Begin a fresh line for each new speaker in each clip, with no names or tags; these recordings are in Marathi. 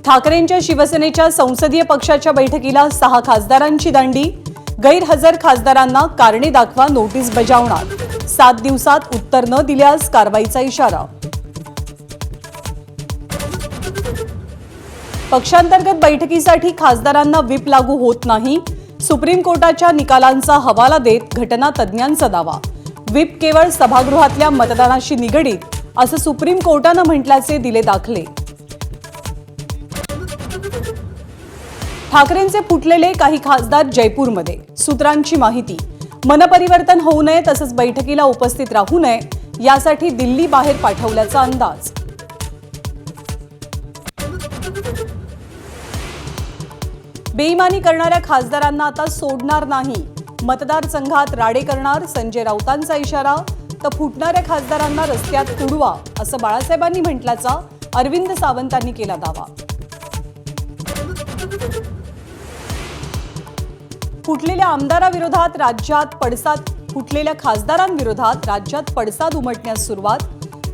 ठाकरेंच्या शिवसेनेच्या संसदीय पक्षाच्या बैठकीला 6 खासदारांची दांडी। गैरहजर खासदारांना कारणे दाखवा नोटीस बजावणार। 7 दिवसात उत्तर न दिल्यास कारवाईचा इशारा। पक्षांतर्गत बैठकीसाठी खासदारांना व्हिप लागू होत नाही। सुप्रीम कोर्टाच्या निकालांचा हवाला देत घटना तज्ञांचा दावा। व्हिप केवळ सभागृहातल्या मतदानाशी निगडीत असं सुप्रीम कोर्टानं म्हटल्याचे दिले दाखले। ठाकरेंचे फुटलेले काही खासदार जयपूरमध्ये। सूत्रांची माहिती, मनपरिवर्तन होऊ नये तसंच बैठकीला उपस्थित राहू नये यासाठी दिल्ली बाहेर पाठवल्याचा अंदाज। बेईमानी करणाऱ्या खासदारांना आता सोडणार नाही। मतदारसंघात राडे करणार संजय राऊतांचा इशारा। तर फुटणाऱ्या खासदारांना रस्त्यात तुडवा असं बाळासाहेबांनी म्हटल्याचा अरविंद सावंतांनी केला दावा। फुटलेल्या आमदाराविरोधात राज्यात पडसाद, फुटलेल्या खासदारांविरोधात राज्यात पडसाद उमटण्यास सुरुवात।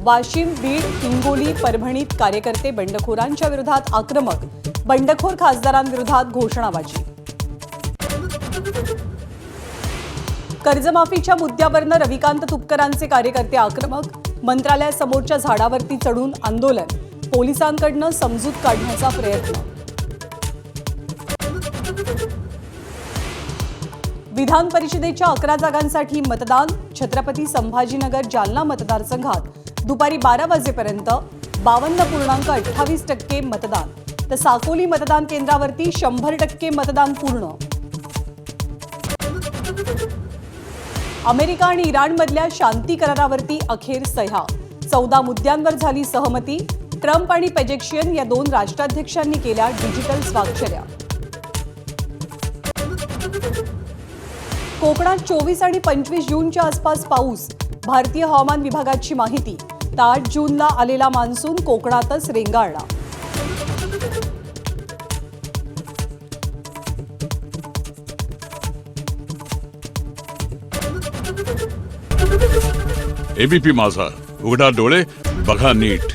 वाशिम, बीड, हिंगोली, परभणीत कार्यकर्ते बंडखोरांच्या विरोधात आक्रमक। बंडखोर खासदारांविरोधात घोषणाबाजी। कर्जमाफीच्या मुद्द्यावरून रविकांत तुपकरांचे कार्यकर्ते आक्रमक। मंत्रालयासमोरच्या झाडावरती चढून आंदोलन। पोलिसांकडून समजूत काढण्याचा प्रयत्न। विधान परिषदेच्या 11 जागांसाठी मतदान। छत्रपती संभाजीनगर जालना मतदारसंघात दुपारी 12 वाजेपर्यंत 52.28% मतदान। तर साकोली मतदान केंद्रावरती 100% मतदान पूर्ण। अमेरिका आणि इराणमधल्या शांती करारावरती अखेर सह्या। 14 मुद्द्यांवर झाली सहमती। ट्रम्प आणि पेजेक्शियन या 2 राष्ट्राध्यक्षांनी केल्या डिजिटल स्वाक्षऱ्या। कोकणात 24 आणि 25 जूनच्या आसपास पाऊस। भारतीय हवामान विभागाची माहिती। 8 जूनला आलेला मान्सून कोकणातच रेंगाळला।
एबीपी माझा, उघडा डोळे बघा नीट।